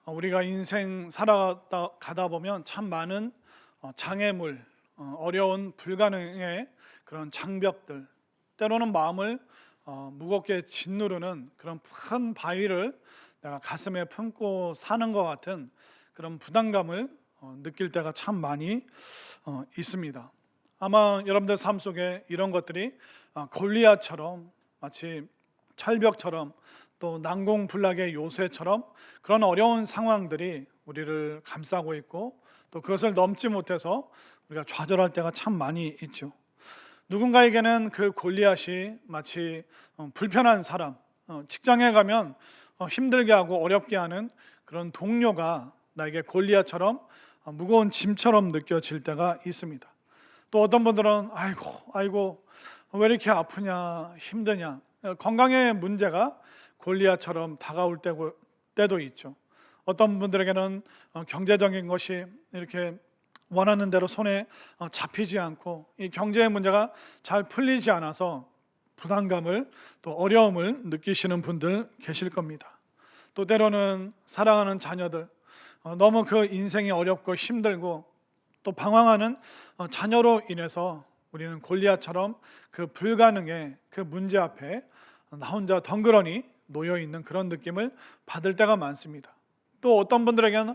우리가 인생 살아가다 보면 참 많은 장애물, 어려운 불가능의 그런 장벽들, 때로는 마음을 무겁게 짓누르는 그런 큰 바위를 내가 가슴에 품고 사는 것 같은 그런 부담감을 느낄 때가 참 많이 있습니다. 아마 여러분들 삶 속에 이런 것들이 골리앗처럼, 마치 철벽처럼, 또 난공불락의 요새처럼 그런 어려운 상황들이 우리를 감싸고 있고, 또 그것을 넘지 못해서 우리가 좌절할 때가 참 많이 있죠. 누군가에게는 그 골리앗이 마치 불편한 사람, 직장에 가면 힘들게 하고 어렵게 하는 그런 동료가 나에게 골리앗처럼 무거운 짐처럼 느껴질 때가 있습니다. 또 어떤 분들은 아이고 왜 이렇게 아프냐, 힘드냐, 건강의 문제가 골리앗처럼 다가올 때도 있죠. 어떤 분들에게는 경제적인 것이 이렇게 원하는 대로 손에 잡히지 않고, 이 경제의 문제가 잘 풀리지 않아서 부담감을, 또 어려움을 느끼시는 분들 계실 겁니다. 또 때로는 사랑하는 자녀들, 너무 그 인생이 어렵고 힘들고 또 방황하는 자녀로 인해서 우리는 골리앗처럼 그 불가능의 그 문제 앞에 나 혼자 덩그러니 놓여 있는 그런 느낌을 받을 때가 많습니다. 또 어떤 분들에게는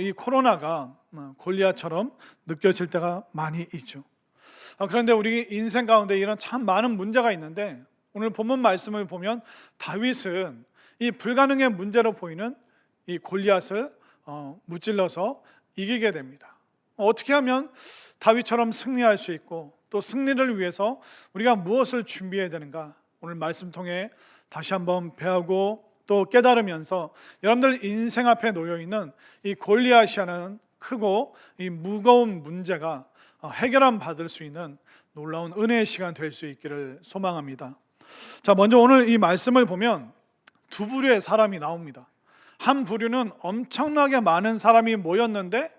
이 코로나가 골리앗처럼 느껴질 때가 많이 있죠. 그런데 우리 인생 가운데 이런 참 많은 문제가 있는데, 오늘 본문 말씀을 보면 다윗은 이 불가능의 문제로 보이는 이 골리앗을 무찔러서 이기게 됩니다. 어떻게 하면 다윗처럼 승리할 수 있고, 또 승리를 위해서 우리가 무엇을 준비해야 되는가, 오늘 말씀 통해 다시 한번 배우고 또 깨달으면서 여러분들 인생 앞에 놓여있는 이 골리앗이라는 크고 이 무거운 문제가 해결함 받을 수 있는 놀라운 은혜의 시간 될 수 있기를 소망합니다. 자, 먼저 오늘 이 말씀을 보면 두 부류의 사람이 나옵니다. 한 부류는 엄청나게 많은 사람이 모였는데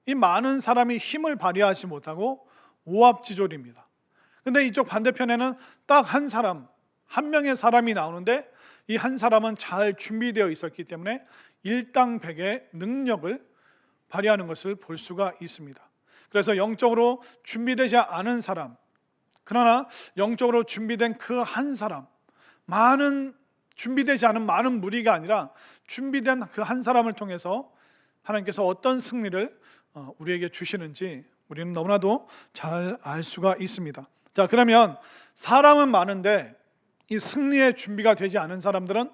이 많은 사람이 힘을 발휘하지 못하고 오합지졸입니다. 근데 이쪽 반대편에는 딱 한 사람, 한 명의 사람이 나오는데 이 한 사람은 잘 준비되어 있었기 때문에 일당백의 능력을 발휘하는 것을 볼 수가 있습니다. 그래서 영적으로 준비되지 않은 사람, 그러나 영적으로 준비된 그 한 사람, 준비되지 않은 많은 무리가 아니라 준비된 그 한 사람을 통해서 하나님께서 어떤 승리를 우리에게 주시는지 우리는 너무나도 잘 알 수가 있습니다. 자, 그러면 사람은 많은데 이 승리의 준비가 되지 않은 사람들은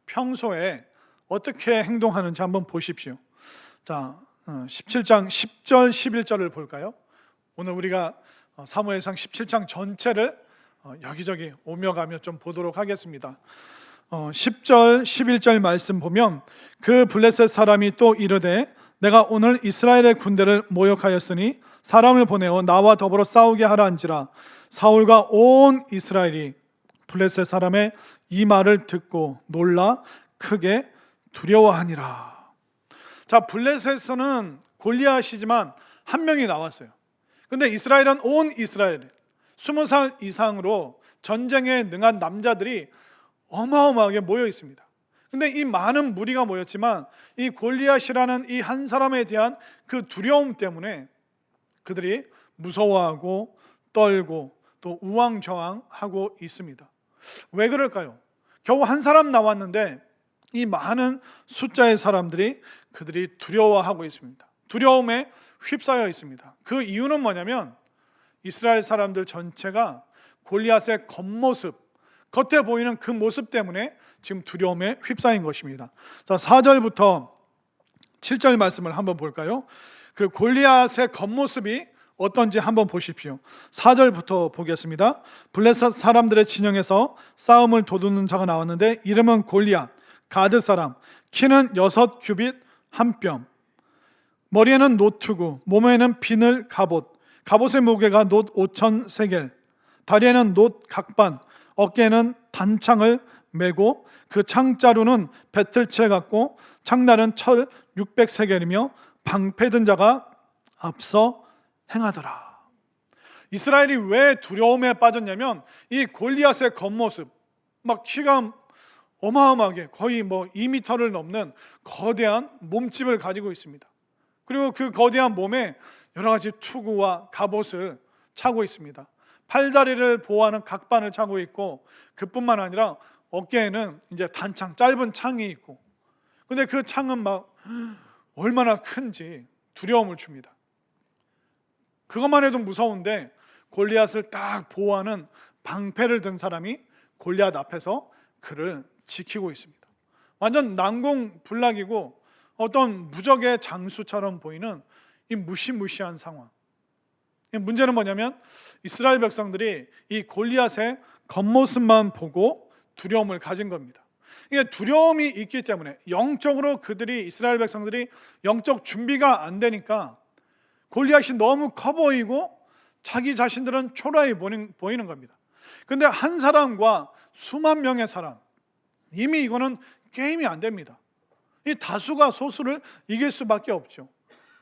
평소에 어떻게 행동하는지 한번 보십시오. 자, 17장 10절 11절을 볼까요? 오늘 우리가 사무엘상 17장 전체를 여기저기 오며 가며 좀 보도록 하겠습니다. 10절 11절 말씀 보면, 그 블레셋 사람이 또 이르되 내가 오늘 이스라엘의 군대를 모욕하였으니 사람을 보내어 나와 더불어 싸우게 하라 한지라. 사울과 온 이스라엘이 블레셋 사람의 이 말을 듣고 놀라 크게 두려워하니라. 자, 블레셋에서는 골리앗이지만 한 명이 나왔어요. 근데 이스라엘은 온 이스라엘 20살 이상으로 전쟁에 능한 남자들이 어마어마하게 모여 있습니다. 근데 이 많은 무리가 모였지만 이 골리앗이라는 이 한 사람에 대한 그 두려움 때문에 그들이 무서워하고 떨고 또 우왕좌왕하고 있습니다. 왜 그럴까요? 겨우 한 사람 나왔는데 이 많은 숫자의 사람들이 그들이 두려워하고 있습니다. 두려움에 휩싸여 있습니다. 그 이유는 뭐냐면 이스라엘 사람들 전체가 골리앗의 겉모습, 겉에 보이는 그 모습 때문에 지금 두려움에 휩싸인 것입니다. 자, 4절부터 7절 말씀을 한번 볼까요? 그 골리앗의 겉모습이 어떤지 한번 보십시오. 4절부터 보겠습니다. 블레셋 사람들의 진영에서 싸움을 도두는 자가 나왔는데 이름은 골리앗, 가드 사람, 키는 6규빗 1뼘, 머리에는 노투구, 몸에는 비늘 갑옷, 갑옷의 무게가 놋 5천 세겔, 다리에는 놋 각반, 어깨에는 단창을 메고 그 창자루는 배틀채 같고 창날은 철 600세겔이며 방패든 자가 앞서 행하더라. 이스라엘이 왜 두려움에 빠졌냐면 이 골리앗의 겉모습, 막 키가 어마어마하게 거의 2m를 넘는 거대한 몸집을 가지고 있습니다. 그리고 그 거대한 몸에 여러 가지 투구와 갑옷을 차고 있습니다. 팔다리를 보호하는 각반을 차고 있고, 그뿐만 아니라 어깨에는 이제 단창, 짧은 창이 있고, 근데 그 창은 얼마나 큰지 두려움을 줍니다. 그것만 해도 무서운데 골리앗을 딱 보호하는 방패를 든 사람이 골리앗 앞에서 그를 지키고 있습니다. 완전 난공불락이고 어떤 무적의 장수처럼 보이는 이 무시무시한 상황. 문제는 뭐냐면 이스라엘 백성들이 이 골리앗의 겉모습만 보고 두려움을 가진 겁니다. 이게 두려움이 있기 때문에, 영적으로 이스라엘 백성들이 영적 준비가 안 되니까 골리앗이 너무 커 보이고 자기 자신들은 초라해 보이는 겁니다. 그런데 한 사람과 수만 명의 사람, 이미 이거는 게임이 안 됩니다. 이 다수가 소수를 이길 수밖에 없죠.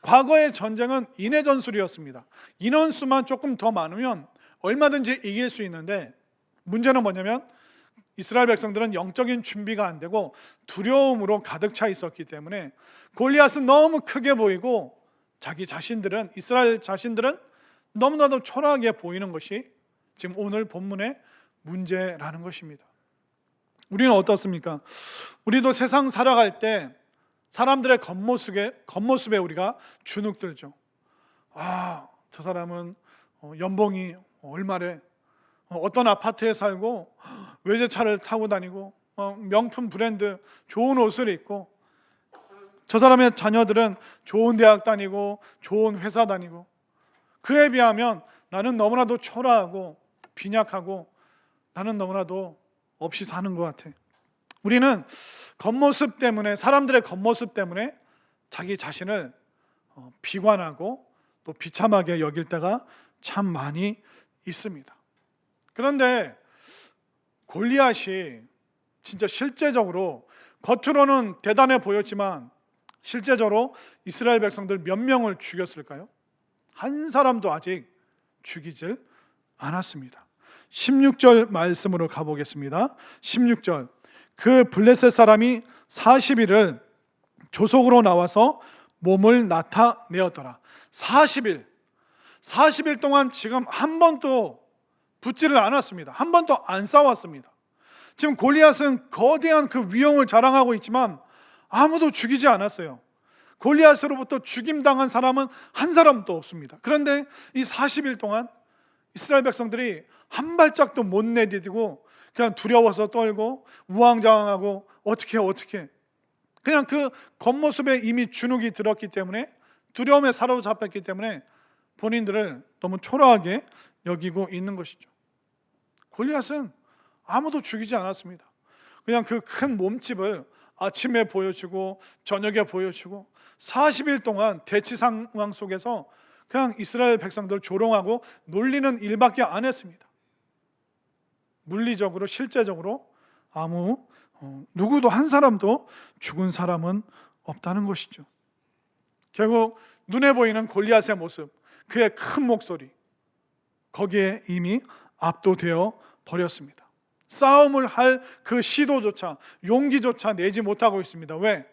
과거의 전쟁은 인해 전술이었습니다. 인원수만 조금 더 많으면 얼마든지 이길 수 있는데, 문제는 뭐냐면 이스라엘 백성들은 영적인 준비가 안 되고 두려움으로 가득 차 있었기 때문에 골리앗은 너무 크게 보이고 자기 자신들은, 이스라엘 자신들은 너무나도 초라하게 보이는 것이 지금 오늘 본문의 문제라는 것입니다. 우리는 어떻습니까? 우리도 세상 살아갈 때 사람들의 겉모습에 우리가 주눅들죠. 저 사람은 연봉이 얼마래, 어떤 아파트에 살고 외제차를 타고 다니고 명품 브랜드 좋은 옷을 입고, 저 사람의 자녀들은 좋은 대학 다니고 좋은 회사 다니고, 그에 비하면 나는 너무나도 초라하고 빈약하고 나는 너무나도 없이 사는 것 같아. 우리는 겉모습 때문에, 사람들의 겉모습 때문에 자기 자신을 비관하고 또 비참하게 여길 때가 참 많이 있습니다. 그런데 골리앗이 진짜 실제적으로 겉으로는 대단해 보였지만 실제적으로 이스라엘 백성들 몇 명을 죽였을까요? 한 사람도 아직 죽이질 않았습니다. 16절 말씀으로 가보겠습니다. 16절, 그 블레셋 사람이 40일을 조속으로 나와서 몸을 나타내었더라. 40일 동안 지금 한 번도 붙지를 않았습니다. 한 번도 안 싸웠습니다. 지금 골리앗은 거대한 그 위용을 자랑하고 있지만 아무도 죽이지 않았어요. 골리앗으로부터 죽임당한 사람은 한 사람도 없습니다. 그런데 이 40일 동안 이스라엘 백성들이 한 발짝도 못 내디디고 그냥 두려워서 떨고 우왕좌왕하고 어떻게 그냥 그 겉모습에 이미 주눅이 들었기 때문에, 두려움에 사로잡혔기 때문에 본인들을 너무 초라하게 여기고 있는 것이죠. 골리앗은 아무도 죽이지 않았습니다. 그냥 그 큰 몸집을 아침에 보여주고 저녁에 보여주고 40일 동안 대치 상황 속에서 그냥 이스라엘 백성들 조롱하고 놀리는 일밖에 안 했습니다. 물리적으로, 실제적으로 누구도 한 사람도 죽은 사람은 없다는 것이죠. 결국 눈에 보이는 골리앗의 모습, 그의 큰 목소리, 거기에 이미 압도되어 버렸습니다. 싸움을 할 그 시도조차, 용기조차 내지 못하고 있습니다. 왜?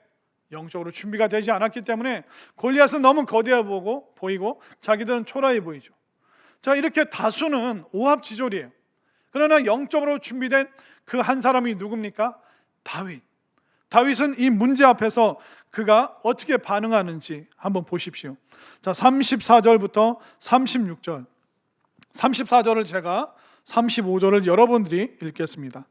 영적으로 준비가 되지 않았기 때문에. 골리앗은 너무 거대해 보이고 자기들은 초라해 보이죠. 자, 이렇게 다수는 오합지졸이에요. 그러나 영적으로 준비된 그 한 사람이 누굽니까? 다윗은 이 문제 앞에서 그가 어떻게 반응하는지 한번 보십시오. 자, 34절부터 36절, 34절을 제가 35절을 여러분들이 읽겠습니다.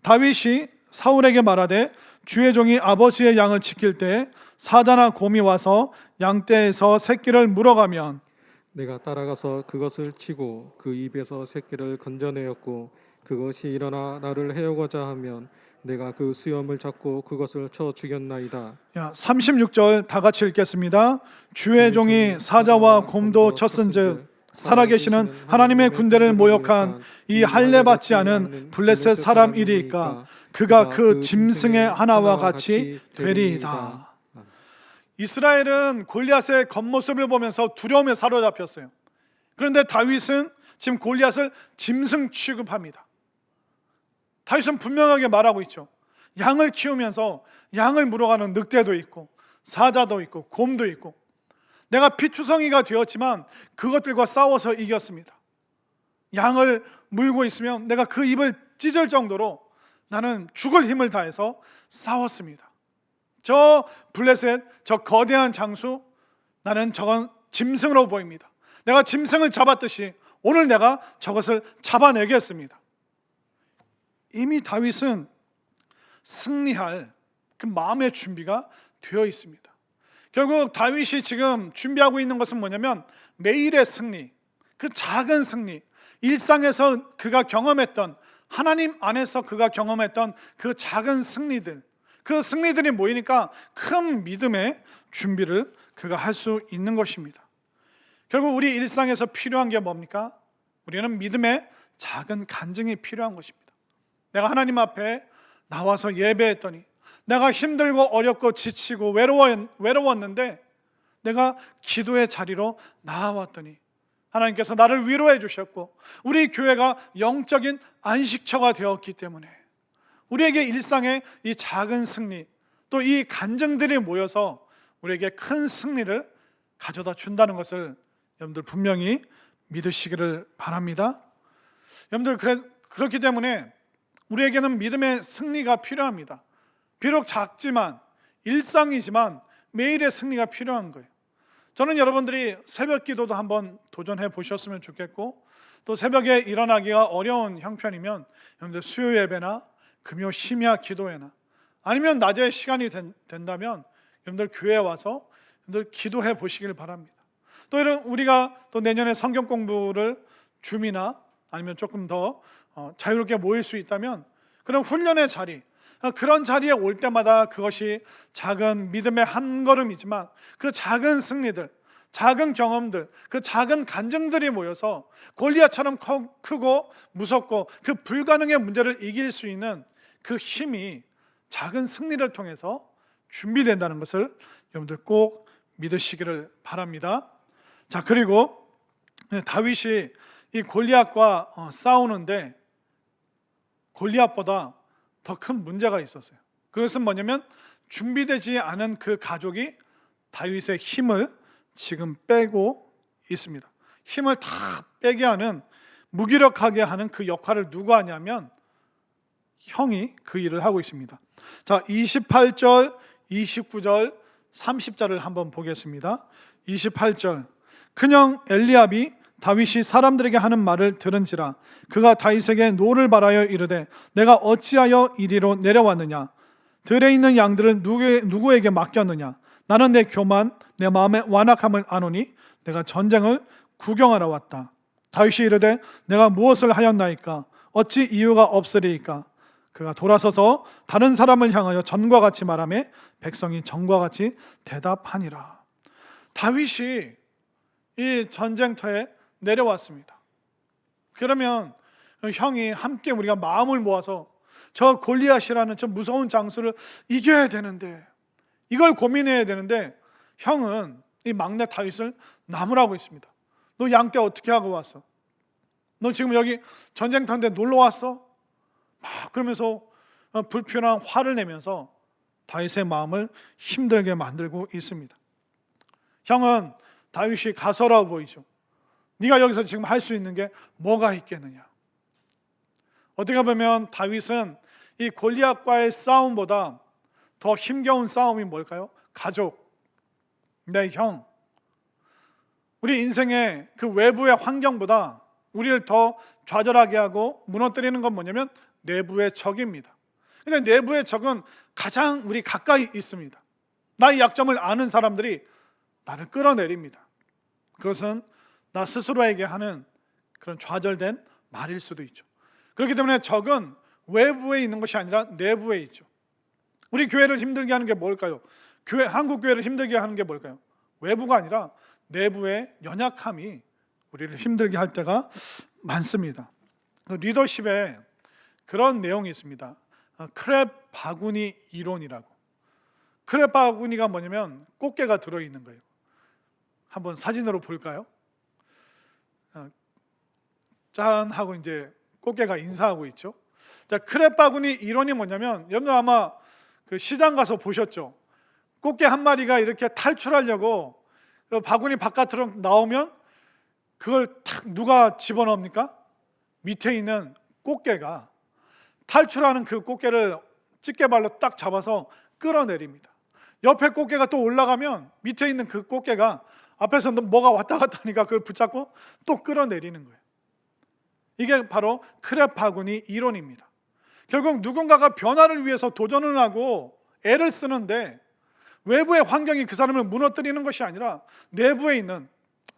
다윗이 사울에게 말하되 주의 종이 아버지의 양을 지킬 때 사자나 곰이 와서 양떼에서 새끼를 물어가면 내가 따라가서 그것을 치고 그 입에서 새끼를 건져내었고 그것이 일어나 나를 해오고자 하면 내가 그 수염을 잡고 그것을 쳐 죽였나이다. 36절 다 같이 읽겠습니다. 주의 종이 사자와 곰도 쳤은즉 살아계시는 하나님의 군대를 모욕한 이 할례 받지 않은 블레셋 사람이리이까 그가 그 짐승의 하나와 같이 되리이다. 이스라엘은 골리앗의 겉모습을 보면서 두려움에 사로잡혔어요. 그런데 다윗은 지금 골리앗을 짐승 취급합니다. 다윗은 분명하게 말하고 있죠. 양을 키우면서 양을 물어가는 늑대도 있고 사자도 있고 곰도 있고, 내가 피투성이가 되었지만 그것들과 싸워서 이겼습니다. 양을 물고 있으면 내가 그 입을 찢을 정도로 나는 죽을 힘을 다해서 싸웠습니다. 저 블레셋, 저 거대한 장수, 나는 저건 짐승으로 보입니다. 내가 짐승을 잡았듯이 오늘 내가 저것을 잡아내겠습니다. 이미 다윗은 승리할 그 마음의 준비가 되어 있습니다. 결국 다윗이 지금 준비하고 있는 것은 뭐냐면 매일의 승리, 그 작은 승리, 일상에서 그가 경험했던, 하나님 안에서 그가 경험했던 그 작은 승리들, 그 승리들이 모이니까 큰 믿음의 준비를 그가 할 수 있는 것입니다. 결국 우리 일상에서 필요한 게 뭡니까? 우리는 믿음의 작은 간증이 필요한 것입니다. 내가 하나님 앞에 나와서 예배했더니, 내가 힘들고 어렵고 지치고 외로웠는데 내가 기도의 자리로 나아왔더니 하나님께서 나를 위로해 주셨고, 우리 교회가 영적인 안식처가 되었기 때문에 우리에게 일상의 이 작은 승리, 또 이 간증들이 모여서 우리에게 큰 승리를 가져다 준다는 것을 여러분들 분명히 믿으시기를 바랍니다. 여러분들, 그렇기 때문에 우리에게는 믿음의 승리가 필요합니다. 비록 작지만, 일상이지만 매일의 승리가 필요한 거예요. 저는 여러분들이 새벽 기도도 한번 도전해 보셨으면 좋겠고, 또 새벽에 일어나기가 어려운 형편이면 여러분들 수요 예배나 금요 심야 기도회나, 아니면 낮에 시간이 된다면 여러분들 교회에 와서 여러분들 기도해 보시길 바랍니다. 또 우리가 또 내년에 성경 공부를 줌이나 아니면 조금 더 자유롭게 모일 수 있다면 그런 훈련의 자리, 그런 자리에 올 때마다 그것이 작은 믿음의 한 걸음이지만 그 작은 승리들, 작은 경험들, 그 작은 간증들이 모여서 골리앗처럼 크고 무섭고 그 불가능의 문제를 이길 수 있는 그 힘이 작은 승리를 통해서 준비된다는 것을 여러분들 꼭 믿으시기를 바랍니다. 자, 그리고 다윗이 이 골리앗과 싸우는데 골리앗보다 더 큰 문제가 있었어요. 그것은 뭐냐면 준비되지 않은 그 가족이 다윗의 힘을 지금 빼고 있습니다. 힘을 다 빼게 하는, 무기력하게 하는 그 역할을 누가 하냐면 형이 그 일을 하고 있습니다. 자, 28절, 29절, 30절을 한번 보겠습니다. 28절, 그냥 엘리압이 다윗이 사람들에게 하는 말을 들은지라 그가 다윗에게 노를 바라여 이르되 내가 어찌하여 이리로 내려왔느냐, 들에 있는 양들을 누구에게 맡겼느냐, 나는 내 교만 내 마음의 완악함을 아노니 내가 전쟁을 구경하러 왔다. 다윗이 이르되 내가 무엇을 하였나이까, 어찌 이유가 없으리이까. 그가 돌아서서 다른 사람을 향하여 전과 같이 말하며 백성이 전과 같이 대답하니라. 다윗이 이 전쟁터에 내려왔습니다. 그러면 형이 함께 우리가 마음을 모아서 저 골리앗이라는 저 무서운 장수를 이겨야 되는데, 이걸 고민해야 되는데 형은 이 막내 다윗을 나무라고 있습니다. 너 양떼 어떻게 하고 왔어? 너 지금 여기 전쟁터인데 놀러 왔어? 막 그러면서 불편한 화를 내면서 다윗의 마음을 힘들게 만들고 있습니다. 형은 다윗이 가서라고 보이죠. 네가 여기서 지금 할 수 있는 게 뭐가 있겠느냐. 어떻게 보면 다윗은 이 골리앗과의 싸움보다 더 힘겨운 싸움이 뭘까요? 가족, 내 형. 우리 인생의 그 외부의 환경보다 우리를 더 좌절하게 하고 무너뜨리는 건 뭐냐면 내부의 적입니다. 근데 내부의 적은 가장 우리 가까이 있습니다. 나의 약점을 아는 사람들이 나를 끌어내립니다. 그것은 나 스스로에게 하는 그런 좌절된 말일 수도 있죠. 그렇기 때문에 적은 외부에 있는 것이 아니라 내부에 있죠. 우리 교회를 힘들게 하는 게 뭘까요? 한국 교회를 힘들게 하는 게 뭘까요? 외부가 아니라 내부의 연약함이 우리를 힘들게 할 때가 많습니다. 리더십에 그런 내용이 있습니다. 크랩 바구니 이론이라고. 크랩 바구니가 뭐냐면 꽃게가 들어있는 거예요. 한번 사진으로 볼까요? 짠 하고 이제 꽃게가 인사하고 있죠. 자, 크랩 바구니 이론이 뭐냐면, 여러분들 아마 그 시장 가서 보셨죠? 꽃게 한 마리가 이렇게 탈출하려고 그 바구니 바깥으로 나오면 그걸 탁 누가 집어넣습니까? 밑에 있는 꽃게가 탈출하는 그 꽃게를 집게발로 딱 잡아서 끌어내립니다. 옆에 꽃게가 또 올라가면 밑에 있는 그 꽃게가 앞에서 뭐가 왔다 갔다 하니까 그걸 붙잡고 또 끌어내리는 거예요. 이게 바로 크랩 바구니 이론입니다. 결국 누군가가 변화를 위해서 도전을 하고 애를 쓰는데 외부의 환경이 그 사람을 무너뜨리는 것이 아니라 내부에 있는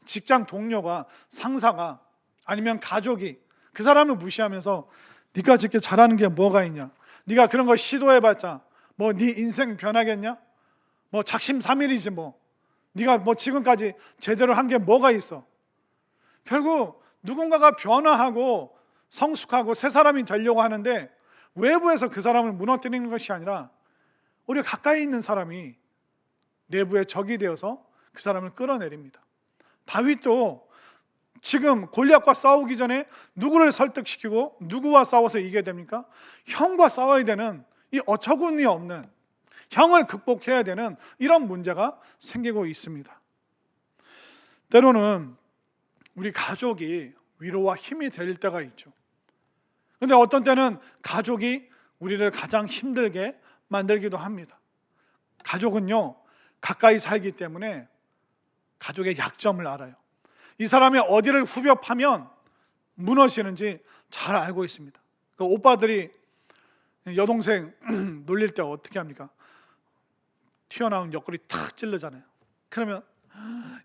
직장 동료가, 상사가, 아니면 가족이 그 사람을 무시하면서 네가 저렇게 잘하는 게 뭐가 있냐, 네가 그런 거 시도해봤자 뭐 네 인생 변하겠냐, 뭐 작심삼일이지 뭐 네가 뭐 지금까지 제대로 한 게 뭐가 있어. 결국 누군가가 변화하고 성숙하고 새 사람이 되려고 하는데 외부에서 그 사람을 무너뜨리는 것이 아니라 우리 가까이 있는 사람이 내부의 적이 되어서 그 사람을 끌어내립니다. 다윗도 지금 골리앗과 싸우기 전에 누구를 설득시키고 누구와 싸워서 이겨야 됩니까? 형과 싸워야 되는, 이 어처구니 없는, 형을 극복해야 되는 이런 문제가 생기고 있습니다. 때로는 우리 가족이 위로와 힘이 될 때가 있죠. 그런데 어떤 때는 가족이 우리를 가장 힘들게 만들기도 합니다. 가족은요, 가까이 살기 때문에 가족의 약점을 알아요. 이 사람이 어디를 후벼 파면 무너지는지 잘 알고 있습니다. 그 오빠들이 여동생 놀릴 때 어떻게 합니까? 튀어나온 옆구리 탁 찔르잖아요. 그러면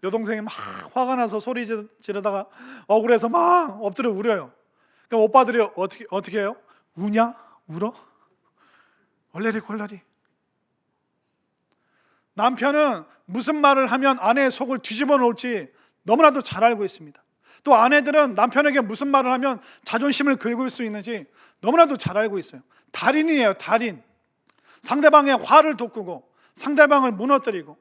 여동생이 막 화가 나서 소리 지르다가 억울해서 막 엎드려 울어요. 그럼 오빠들이 어떻게 해요? 우냐? 울어? 얼레리 콜라리. 남편은 무슨 말을 하면 아내의 속을 뒤집어 놓을지 너무나도 잘 알고 있습니다. 또 아내들은 남편에게 무슨 말을 하면 자존심을 긁을 수 있는지 너무나도 잘 알고 있어요. 달인이에요, 달인. 상대방의 화를 돋구고 상대방을 무너뜨리고,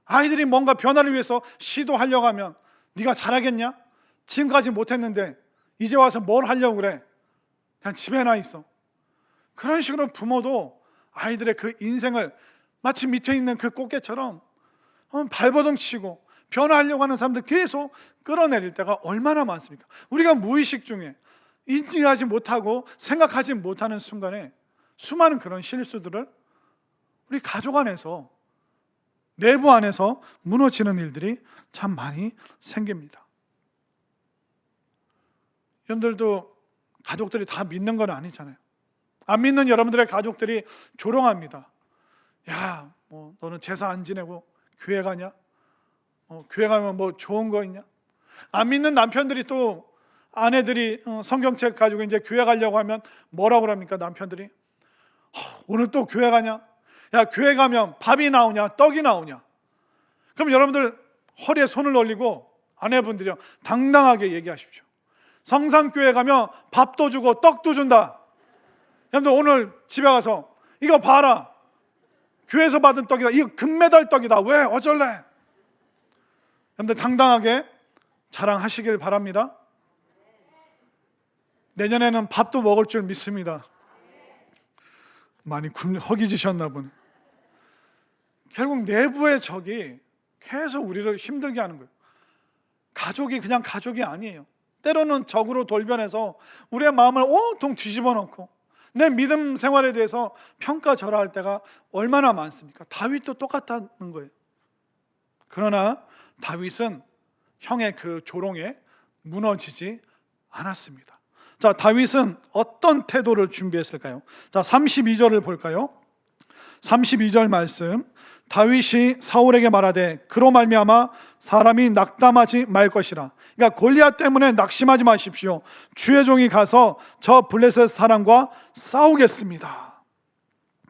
아이들이 뭔가 변화를 위해서 시도하려고 하면 네가 잘하겠냐? 지금까지 못했는데 이제 와서 뭘 하려고 그래? 그냥 집에나 있어. 그런 식으로 부모도 아이들의 그 인생을 마치 밑에 있는 그 꽃게처럼 발버둥 치고 변화하려고 하는 사람들 계속 끌어내릴 때가 얼마나 많습니까? 우리가 무의식 중에 인지하지 못하고 생각하지 못하는 순간에 수많은 그런 실수들을 우리 가족 안에서, 내부 안에서 무너지는 일들이 참 많이 생깁니다. 여러분들도 가족들이 다 믿는 건 아니잖아요. 안 믿는 여러분들의 가족들이 조롱합니다. 야, 뭐 너는 제사 안 지내고 교회 가냐? 교회 가면 뭐 좋은 거 있냐? 안 믿는 남편들이 또 아내들이 성경책 가지고 이제 교회 가려고 하면 뭐라고 합니까? 남편들이 오늘 또 교회 가냐? 야, 교회 가면 밥이 나오냐? 떡이 나오냐? 그럼 여러분들 허리에 손을 올리고 아내분들이요, 당당하게 얘기하십시오. 성산교회 가면 밥도 주고 떡도 준다. 여러분들 오늘 집에 가서 이거 봐라, 교회에서 받은 떡이다, 이거 금메달 떡이다, 왜 어쩔래? 여러분들 당당하게 자랑하시길 바랍니다. 내년에는 밥도 먹을 줄 믿습니다. 많이 허기지셨나 보네. 결국 내부의 적이 계속 우리를 힘들게 하는 거예요. 가족이 그냥 가족이 아니에요. 때로는 적으로 돌변해서 우리의 마음을 온통 뒤집어 놓고 내 믿음 생활에 대해서 평가절하할 때가 얼마나 많습니까? 다윗도 똑같다는 거예요. 그러나 다윗은 형의 그 조롱에 무너지지 않았습니다. 자, 다윗은 어떤 태도를 준비했을까요? 자, 32절을 볼까요? 32절 말씀. 다윗이 사울에게 말하되 그로 말미암아 사람이 낙담하지 말 것이라. 그러니까 골리앗 때문에 낙심하지 마십시오. 주의 종이 가서 저 블레셋 사람과 싸우겠습니다.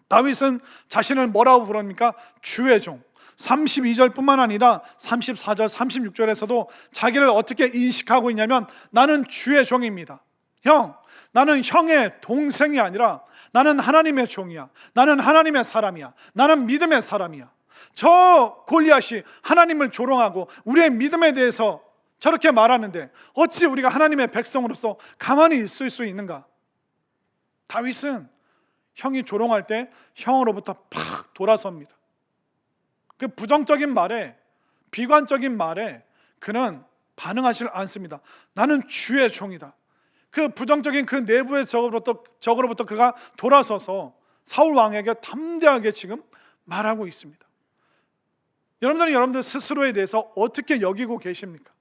다윗은 자신을 뭐라고 부릅니까? 주의 종. 32절뿐만 아니라 34절, 36절에서도 자기를 어떻게 인식하고 있냐면 나는 주의 종입니다. 형, 나는 형의 동생이 아니라 나는 하나님의 종이야. 나는 하나님의 사람이야. 나는 믿음의 사람이야. 저 골리앗이 하나님을 조롱하고 우리의 믿음에 대해서 저렇게 말하는데 어찌 우리가 하나님의 백성으로서 가만히 있을 수 있는가? 다윗은 형이 조롱할 때 형으로부터 팍 돌아섭니다. 그 부정적인 말에, 비관적인 말에 그는 반응하지 않습니다. 나는 주의 종이다. 그 부정적인 그 내부의 적으로부터 그가 돌아서서 사울 왕에게 담대하게 지금 말하고 있습니다. 여러분들은 여러분들 스스로에 대해서 어떻게 여기고 계십니까?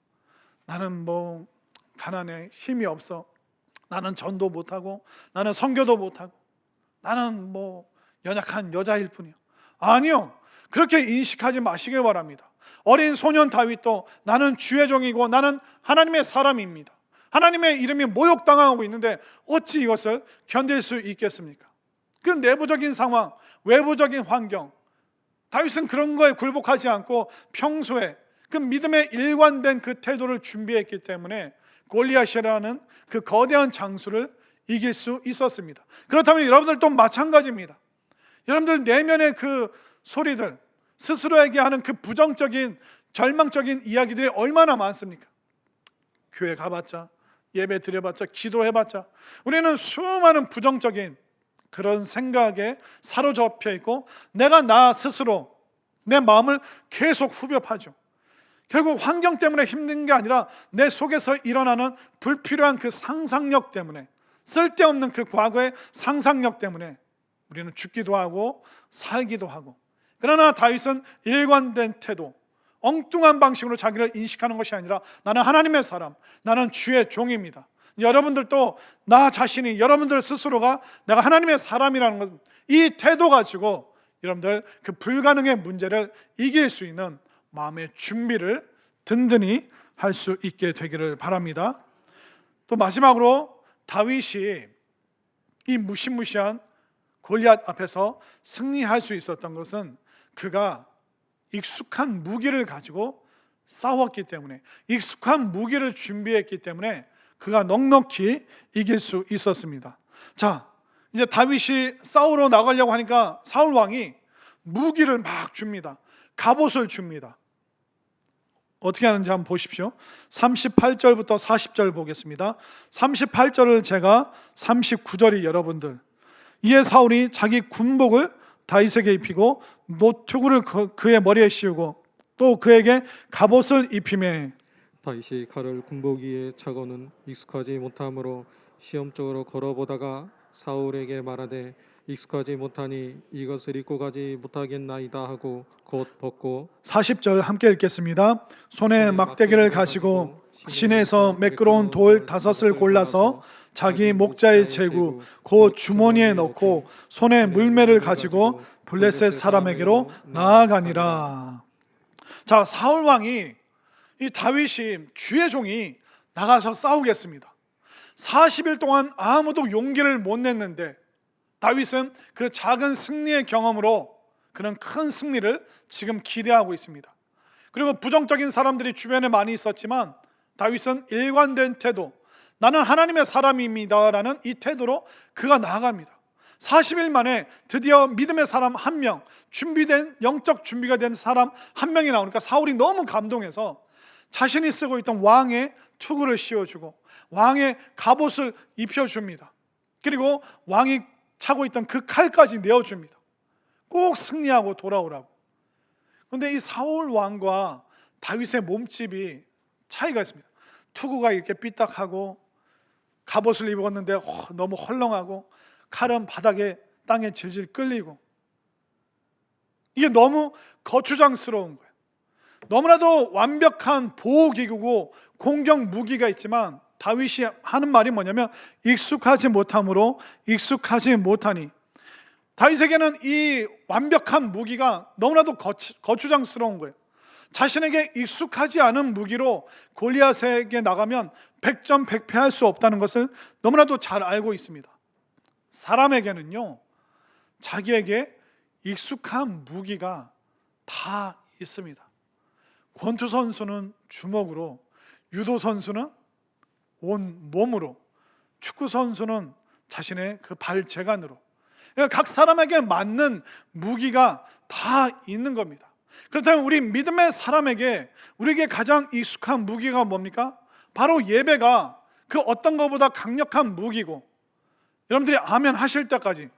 나는 뭐 가난해, 힘이 없어, 나는 전도 못하고, 나는 선교도 못하고, 나는 뭐 연약한 여자일 뿐이야. 아니요, 그렇게 인식하지 마시길 바랍니다. 어린 소년 다윗도 나는 주의 종이고 나는 하나님의 사람입니다. 하나님의 이름이 모욕당하고 있는데 어찌 이것을 견딜 수 있겠습니까? 그 내부적인 상황, 외부적인 환경, 다윗은 그런 거에 굴복하지 않고 평소에 그 믿음의 일관된 그 태도를 준비했기 때문에 골리앗이라는 그 거대한 장수를 이길 수 있었습니다. 그렇다면 여러분들도 마찬가지입니다. 여러분들 내면의 그 소리들, 스스로에게 하는 그 부정적인 절망적인 이야기들이 얼마나 많습니까? 교회 가봤자, 예배 드려봤자, 기도해봤자 우리는 수많은 부정적인 그런 생각에 사로잡혀 있고 내가 나 스스로 내 마음을 계속 후벼파죠. 결국 환경 때문에 힘든 게 아니라 내 속에서 일어나는 불필요한 그 상상력 때문에, 쓸데없는 그 과거의 상상력 때문에 우리는 죽기도 하고 살기도 하고. 그러나 다윗은 일관된 태도, 엉뚱한 방식으로 자기를 인식하는 것이 아니라 나는 하나님의 사람, 나는 주의 종입니다. 여러분들도 나 자신이, 여러분들 스스로가 내가 하나님의 사람이라는 것, 이 태도 가지고 여러분들 그 불가능의 문제를 이길 수 있는 마음의 준비를 든든히 할 수 있게 되기를 바랍니다. 또 마지막으로 다윗이 이 무시무시한 골리앗 앞에서 승리할 수 있었던 것은 그가 익숙한 무기를 가지고 싸웠기 때문에, 익숙한 무기를 준비했기 때문에 그가 넉넉히 이길 수 있었습니다. 자, 이제 다윗이 싸우러 나가려고 하니까 사울 왕이 무기를 막 줍니다. 갑옷을 줍니다. 어떻게 하는지 한번 보십시오. 38절부터 40절 보겠습니다. 38절을 제가 39절이 여러분들, 이에 사울이 자기 군복을 다윗에게 입히고 노투구를 그의 머리에 씌우고 또 그에게 갑옷을 입히매 다윗이 칼을 군복 위에 차고는 익숙하지 못하므로 시험적으로 걸어보다가 사울에게 말하되 익숙하지 못하니 이것을 입고 가지 못하겠나이다 하고 곧 벗고 40절 함께 읽겠습니다. 손에 막대기를 가지고 시내에서 매끄러운 돌 5을 골라서 자기 목자의 제구 곧 주머니에 넣고 손에 물매를 가지고 블레셋 사람에게로 나아가니라. 자, 사울 왕이, 이 다윗이, 주의 종이 나가서 싸우겠습니다. 40일 동안 아무도 용기를 못 냈는데 다윗은 그 작은 승리의 경험으로 그는 큰 승리를 지금 기대하고 있습니다. 그리고 부정적인 사람들이 주변에 많이 있었지만 다윗은 일관된 태도, 나는 하나님의 사람입니다 라는 이 태도로 그가 나아갑니다. 40일 만에 드디어 믿음의 사람 한 명, 준비된, 영적 준비가 된 사람 한 명이 나오니까 사울이 너무 감동해서 자신이 쓰고 있던 왕의 투구를 씌워주고 왕의 갑옷을 입혀줍니다. 그리고 왕이 차고 있던 그 칼까지 내어줍니다. 꼭 승리하고 돌아오라고. 그런데 이 사울 왕과 다윗의 몸집이 차이가 있습니다. 투구가 이렇게 삐딱하고 갑옷을 입었는데 너무 헐렁하고 칼은 바닥에 땅에 질질 끌리고, 이게 너무 거추장스러운 거예요. 너무나도 완벽한 보호기구고 공격 무기가 있지만 다윗이 하는 말이 뭐냐면 익숙하지 못함으로 익숙하지 못하니, 다윗에게는 이 완벽한 무기가 너무나도 거추장스러운 거예요. 자신에게 익숙하지 않은 무기로 골리앗에게 나가면 백전백패할 수 없다는 것을 너무나도 잘 알고 있습니다. 사람에게는요, 자기에게 익숙한 무기가 다 있습니다. 권투 선수는 주먹으로, 유도 선수는 온 몸으로, 축구 선수는 자신의 그 발재간으로, 그러니까 각 사람에게 맞는 무기가 다 있는 겁니다. 그렇다면 우리 믿음의 사람에게 우리에게 가장 익숙한 무기가 뭡니까? 바로 예배가 그 어떤 것보다 강력한 무기고, 여러분들이 아멘 하실 때까지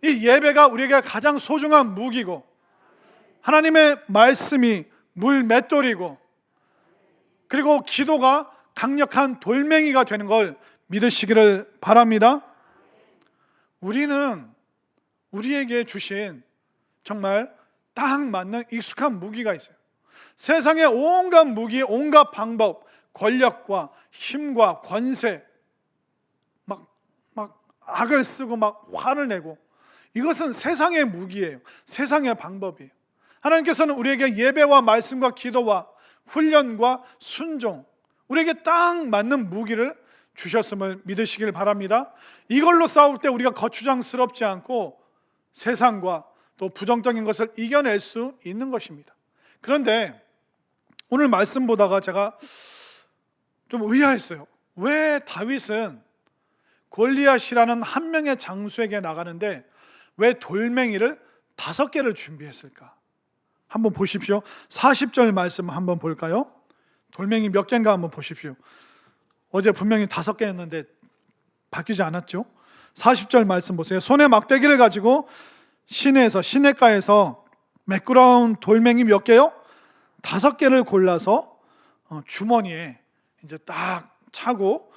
이 예배가 우리에게 가장 소중한 무기고 하나님의 말씀이 물맷돌이고 그리고 기도가 강력한 돌멩이가 되는 걸 믿으시기를 바랍니다. 우리는 우리에게 주신 정말 딱 맞는 익숙한 무기가 있어요. 세상의 온갖 무기, 온갖 방법, 권력과 힘과 권세, 막 악을 쓰고 막 화를 내고, 이것은 세상의 무기예요. 세상의 방법이에요. 하나님께서는 우리에게 예배와 말씀과 기도와 훈련과 순종, 우리에게 딱 맞는 무기를 주셨음을 믿으시길 바랍니다. 이걸로 싸울 때 우리가 거추장스럽지 않고 세상과 또 부정적인 것을 이겨낼 수 있는 것입니다. 그런데 오늘 말씀 보다가 제가 좀 의아했어요. 왜 다윗은 골리앗이라는 한 명의 장수에게 나가는데 왜 돌멩이를 5개를 준비했을까? 한번 보십시오. 40절 말씀 한번 볼까요? 돌멩이 몇 개인가 한번 보십시오. 어제 분명히 5개였는데 바뀌지 않았죠? 40절 말씀 보세요. 손에 막대기를 가지고 시내가에서 매끄러운 돌멩이 몇 개요? 5개를 골라서 주머니에 이제 딱 차고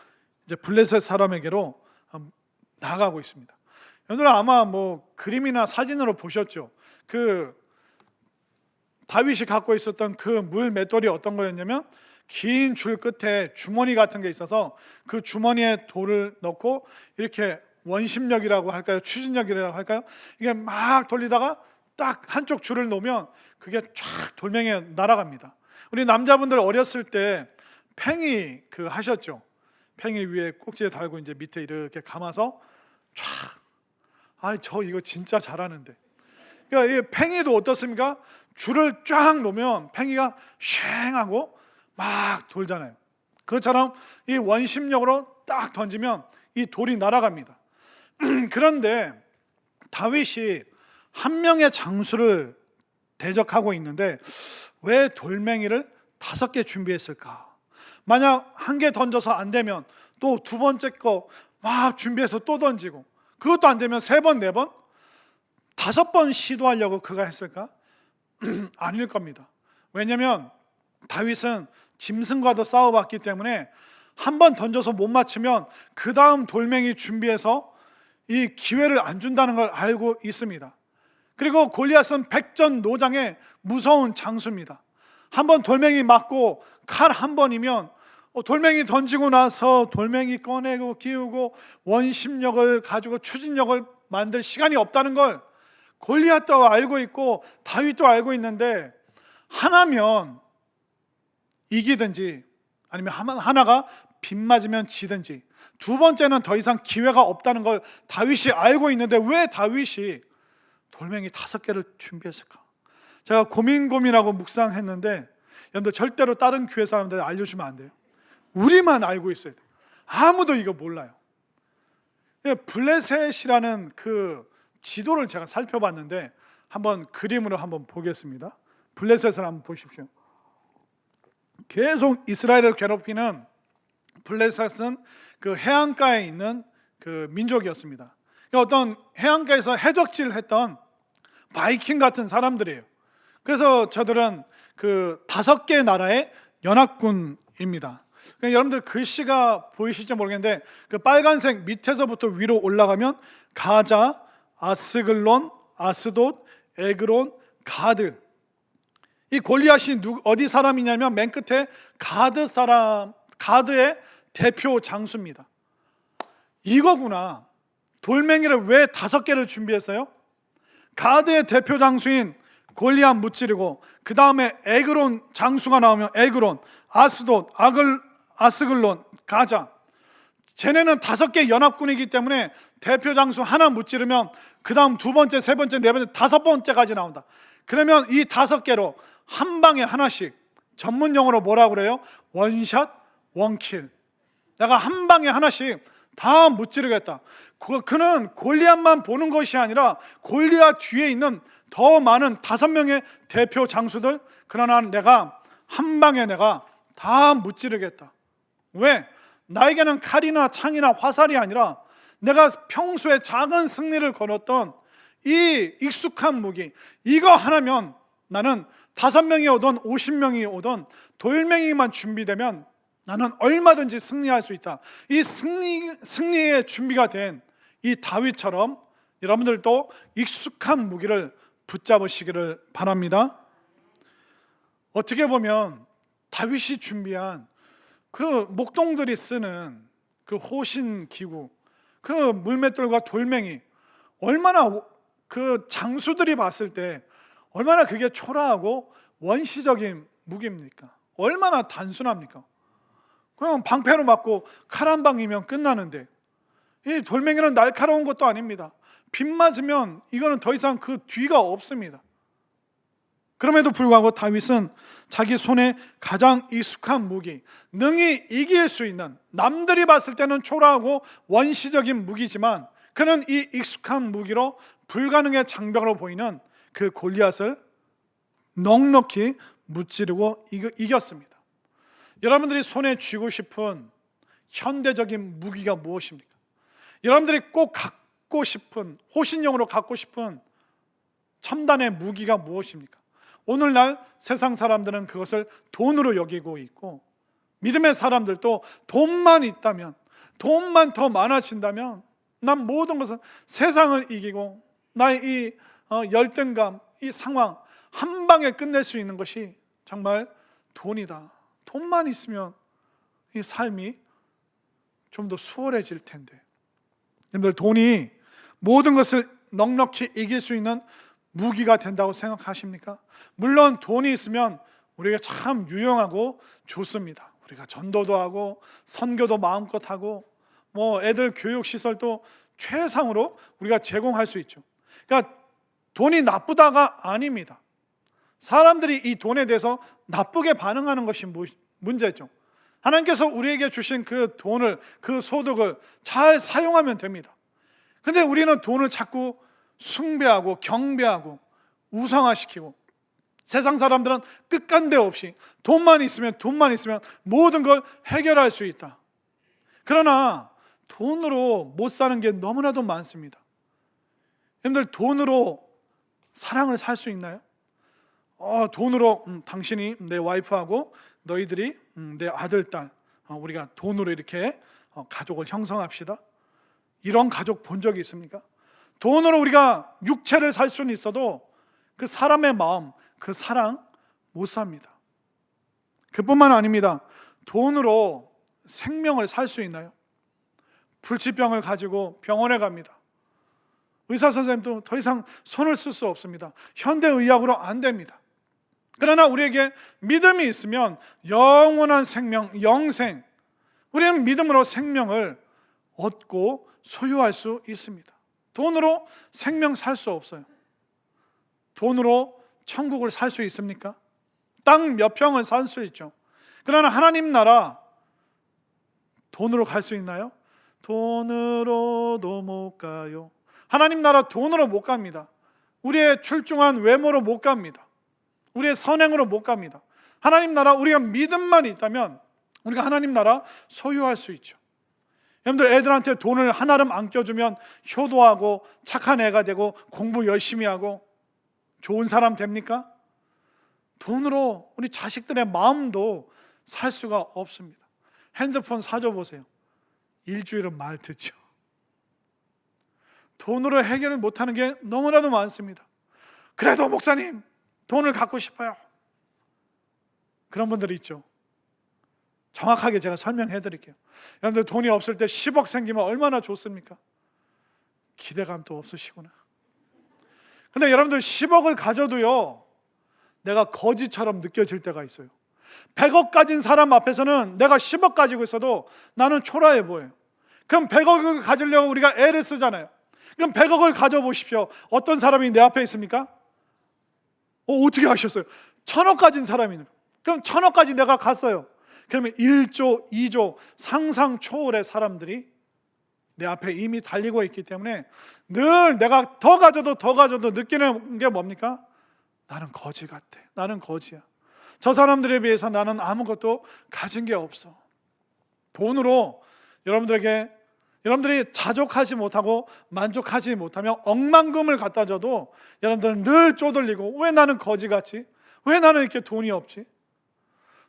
이제 블레셋 사람에게로 나가고 있습니다. 여러분들 아마 뭐 그림이나 사진으로 보셨죠? 그 다윗이 갖고 있었던 그 물맷돌이 어떤 거였냐면 긴 줄 끝에 주머니 같은 게 있어서 그 주머니에 돌을 넣고 이렇게 원심력이라고 할까요? 추진력이라고 할까요? 이게 막 돌리다가 딱 한쪽 줄을 놓으면 그게 쫙 돌멩이에 날아갑니다. 우리 남자분들 어렸을 때 팽이 그 하셨죠? 팽이 위에 꼭지에 달고 이제 밑에 이렇게 감아서 쫙. 저 이거 진짜 잘하는데. 그러니까 이 팽이도 어떻습니까? 줄을 쫙 놓으면 팽이가 쉥하고 막 돌잖아요. 그것처럼 이 원심력으로 딱 던지면 이 돌이 날아갑니다. 그런데 다윗이 한 명의 장수를 대적하고 있는데 왜 돌멩이를 5개 준비했을까? 만약 1개 던져서 안 되면 또 2번째 거 막 준비해서 또 던지고, 그것도 안 되면 3번, 4번, 5번 시도하려고 그가 했을까? 아닐 겁니다. 왜냐하면 다윗은 짐승과도 싸워봤기 때문에 한 번 던져서 못 맞추면 그 다음 돌멩이 준비해서 이 기회를 안 준다는 걸 알고 있습니다. 그리고 골리앗은 백전노장의 무서운 장수입니다. 한 번 돌멩이 맞고 칼 한 번이면 돌멩이 던지고 나서 돌멩이 꺼내고 끼우고 원심력을 가지고 추진력을 만들 시간이 없다는 걸 골리앗도 알고 있고 다윗도 알고 있는데, 하나면 이기든지 아니면 하나가 빗맞으면 지든지 2번째는 더 이상 기회가 없다는 걸 다윗이 알고 있는데 왜 다윗이 돌멩이 5개를 준비했을까? 제가 고민하고 묵상했는데, 여러분들 절대로 다른 교회 사람들 알려주면 안 돼요. 우리만 알고 있어야 돼요. 아무도 이거 몰라요. 블레셋이라는 그 지도를 제가 살펴봤는데 한번 그림으로 한번 보겠습니다. 블레셋을 한번 보십시오. 계속 이스라엘을 괴롭히는 블레셋은 그 해안가에 있는 그 민족이었습니다. 어떤 해안가에서 해적질했던 바이킹 같은 사람들이에요. 그래서 저들은 그 5개 나라의 연합군입니다. 여러분들 글씨가 보이실지 모르겠는데 그 빨간색 밑에서부터 위로 올라가면 가자, 아스글론, 아스돗, 에그론, 가드. 이 골리앗이 어디 사람이냐면 맨 끝에 가드 사람, 가드의 대표 장수입니다. 이거구나. 돌멩이를 왜 5개를 준비했어요? 가드의 대표 장수인 골리앗 무찌르고 그 다음에 에그론 장수가 나오면 에그론, 아스돗, 아스글론, 가자. 쟤네는 5개 연합군이기 때문에 대표 장수 하나 무찌르면 그 다음 2번째, 3번째, 4번째, 5번째까지 나온다. 그러면 이 5개로 한 방에 하나씩, 전문 용어로 뭐라고 그래요? 원샷, 원킬. 내가 한 방에 하나씩 다 무찌르겠다. 그는 골리앗만 보는 것이 아니라 골리앗 뒤에 있는 더 많은 5명의 대표 장수들, 그러나 내가 한 방에 내가 다 무찌르겠다. 왜? 나에게는 칼이나 창이나 화살이 아니라 내가 평소에 작은 승리를 거뒀던 이 익숙한 무기, 이거 하나면 나는 5명이 오든 50명이 오든 돌멩이만 준비되면 나는 얼마든지 승리할 수 있다. 이 승리의 준비가 된 이 다윗처럼 여러분들도 익숙한 무기를 붙잡으시기를 바랍니다. 어떻게 보면 다윗이 준비한 그 목동들이 쓰는 그 호신 기구, 그 물맷돌과 돌멩이, 얼마나 그 장수들이 봤을 때 얼마나 그게 초라하고 원시적인 무기입니까? 얼마나 단순합니까? 그냥 방패로 맞고 칼 한 방이면 끝나는데, 이 돌멩이는 날카로운 것도 아닙니다. 빗 맞으면 이거는 더 이상 그 뒤가 없습니다. 그럼에도 불구하고 다윗은 자기 손에 가장 익숙한 무기, 능히 이길 수 있는, 남들이 봤을 때는 초라하고 원시적인 무기지만 그는 이 익숙한 무기로 불가능의 장벽으로 보이는 그 골리앗을 넉넉히 무찌르고 이겼습니다. 여러분들이 손에 쥐고 싶은 현대적인 무기가 무엇입니까? 여러분들이 꼭 갖고 싶은, 호신용으로 갖고 싶은 첨단의 무기가 무엇입니까? 오늘날 세상 사람들은 그것을 돈으로 여기고 있고, 믿음의 사람들도 돈만 있다면, 돈만 더 많아진다면 난 모든 것은 세상을 이기고 나의 이 열등감, 이 상황 한 방에 끝낼 수 있는 것이 정말 돈이다. 돈만 있으면 이 삶이 좀 더 수월해질 텐데, 여러분들, 돈이 모든 것을 넉넉히 이길 수 있는 무기가 된다고 생각하십니까? 물론 돈이 있으면 우리가 참 유용하고 좋습니다. 우리가 전도도 하고 선교도 마음껏 하고 뭐 애들 교육시설도 최상으로 우리가 제공할 수 있죠. 그러니까 돈이 나쁘다가 아닙니다. 사람들이 이 돈에 대해서 나쁘게 반응하는 것이 문제죠. 하나님께서 우리에게 주신 그 돈을, 그 소득을 잘 사용하면 됩니다. 근데 우리는 돈을 자꾸 숭배하고 경배하고 우상화시키고, 세상 사람들은 끝간데 없이 돈만 있으면 모든 걸 해결할 수 있다. 그러나 돈으로 못 사는 게 너무나도 많습니다. 여러분들, 돈으로 사랑을 살 수 있나요? 돈으로 당신이 내 와이프하고 너희들이 내 아들, 딸, 우리가 돈으로 이렇게 가족을 형성합시다. 이런 가족 본 적이 있습니까? 돈으로 우리가 육체를 살 수는 있어도 그 사람의 마음, 그 사랑 못 삽니다. 그뿐만 아닙니다. 돈으로 생명을 살 수 있나요? 불치병을 가지고 병원에 갑니다. 의사 선생님도 더 이상 손을 쓸 수 없습니다. 현대의학으로 안 됩니다. 그러나 우리에게 믿음이 있으면 영원한 생명, 영생, 우리는 믿음으로 생명을 얻고 소유할 수 있습니다. 돈으로 생명 살 수 없어요. 돈으로 천국을 살 수 있습니까? 땅 몇 평을 살 수 있죠. 그러나 하나님 나라 돈으로 갈 수 있나요? 돈으로도 못 가요. 하나님 나라 돈으로 못 갑니다. 우리의 출중한 외모로 못 갑니다. 우리의 선행으로 못 갑니다. 하나님 나라, 우리가 믿음만 있다면 우리가 하나님 나라 소유할 수 있죠. 여러분들, 애들한테 돈을 하나름 안 껴주면 효도하고 착한 애가 되고 공부 열심히 하고 좋은 사람 됩니까? 돈으로 우리 자식들의 마음도 살 수가 없습니다. 핸드폰 사줘 보세요. 일주일은 말 듣죠. 돈으로 해결을 못하는 게 너무나도 많습니다. 그래도 목사님, 돈을 갖고 싶어요. 그런 분들이 있죠. 정확하게 제가 설명해 드릴게요. 여러분들, 돈이 없을 때 10억 생기면 얼마나 좋습니까? 기대감도 없으시구나. 근데 여러분들, 10억을 가져도요, 내가 거지처럼 느껴질 때가 있어요. 100억 가진 사람 앞에서는 내가 10억 가지고 있어도 나는 초라해 보여요. 그럼 100억을 가지려고 우리가 애를 쓰잖아요. 그럼 100억을 가져보십시오. 어떤 사람이 내 앞에 있습니까? 어떻게 하셨어요? 1000억 가진 사람이네. 그럼 1000억까지 내가 갔어요. 그러면 1조, 2조 상상 초월의 사람들이 내 앞에 이미 달리고 있기 때문에 늘 내가 더 가져도 느끼는 게 뭡니까? 나는 거지 같아. 나는 거지야. 저 사람들에 비해서 나는 아무것도 가진 게 없어. 돈으로 여러분들에게, 여러분들이 자족하지 못하고 만족하지 못하며 억만금을 갖다 줘도 여러분들은 늘 쪼들리고, 왜 나는 거지같이, 왜 나는 이렇게 돈이 없지?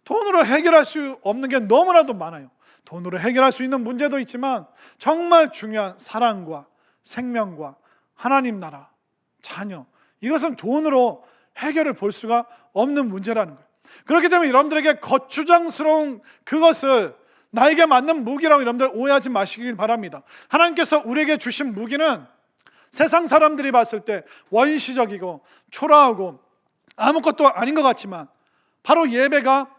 돈으로 해결할 수 없는 게 너무나도 많아요. 돈으로 해결할 수 있는 문제도 있지만 정말 중요한 사랑과 생명과 하나님 나라, 자녀, 이것은 돈으로 해결을 볼 수가 없는 문제라는 거예요. 그렇기 때문에 여러분들에게 거추장스러운 그것을 나에게 맞는 무기라고 여러분들 오해하지 마시길 바랍니다. 하나님께서 우리에게 주신 무기는 세상 사람들이 봤을 때 원시적이고 초라하고 아무것도 아닌 것 같지만 바로 예배가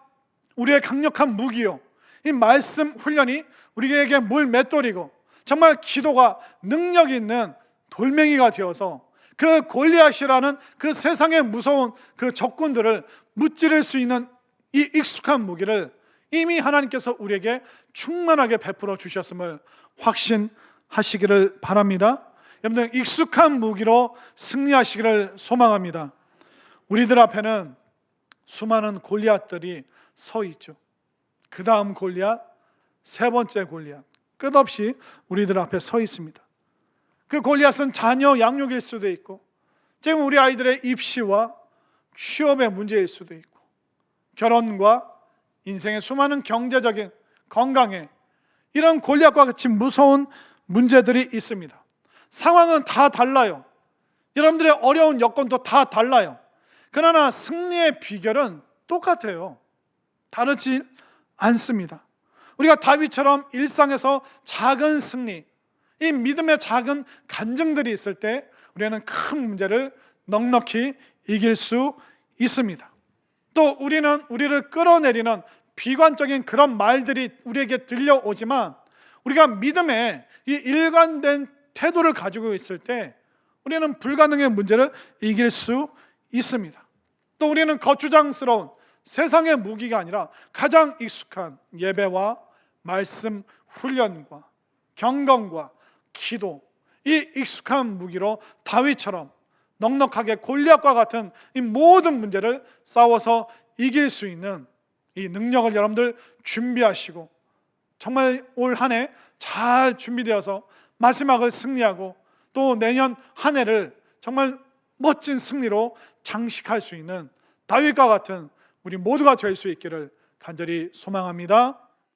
우리의 강력한 무기요, 이 말씀 훈련이 우리에게 물 맷돌이고 정말 기도가 능력 있는 돌멩이가 되어서 그 골리앗이라는 그 세상의 무서운 그 적군들을 무찌를 수 있는 이 익숙한 무기를 이미 하나님께서 우리에게 충만하게 베풀어 주셨음을 확신하시기를 바랍니다. 여러분들, 익숙한 무기로 승리하시기를 소망합니다. 우리들 앞에는 수많은 골리앗들이 서 있죠. 그 다음 골리앗, 세 번째 골리앗, 끝없이 우리들 앞에 서 있습니다. 그 골리앗은 자녀 양육일 수도 있고, 지금 우리 아이들의 입시와 취업의 문제일 수도 있고, 결혼과 인생의 수많은 경제적인, 건강에, 이런 골리앗과 같이 무서운 문제들이 있습니다. 상황은 다 달라요. 여러분들의 어려운 여건도 다 달라요. 그러나 승리의 비결은 똑같아요. 다르지 않습니다. 우리가 다윗처럼 일상에서 작은 승리, 이 믿음의 작은 간증들이 있을 때 우리는 큰 문제를 넉넉히 이길 수 있습니다. 또 우리를 끌어내리는 비관적인 그런 말들이 우리에게 들려오지만 우리가 믿음의 이 일관된 태도를 가지고 있을 때 우리는 불가능의 문제를 이길 수 있습니다. 또 우리는 거추장스러운 세상의 무기가 아니라 가장 익숙한 예배와 말씀 훈련과 경건과 기도, 이 익숙한 무기로 다윗처럼 넉넉하게 골리앗과 같은 이 모든 문제를 싸워서 이길 수 있는 이 능력을 여러분들 준비하시고 정말 올 한 해 잘 준비되어서 마지막을 승리하고 또 내년 한 해를 정말 멋진 승리로 장식할 수 있는 다윗과 같은 우리 모두가 될 수 있기를 간절히 소망합니다.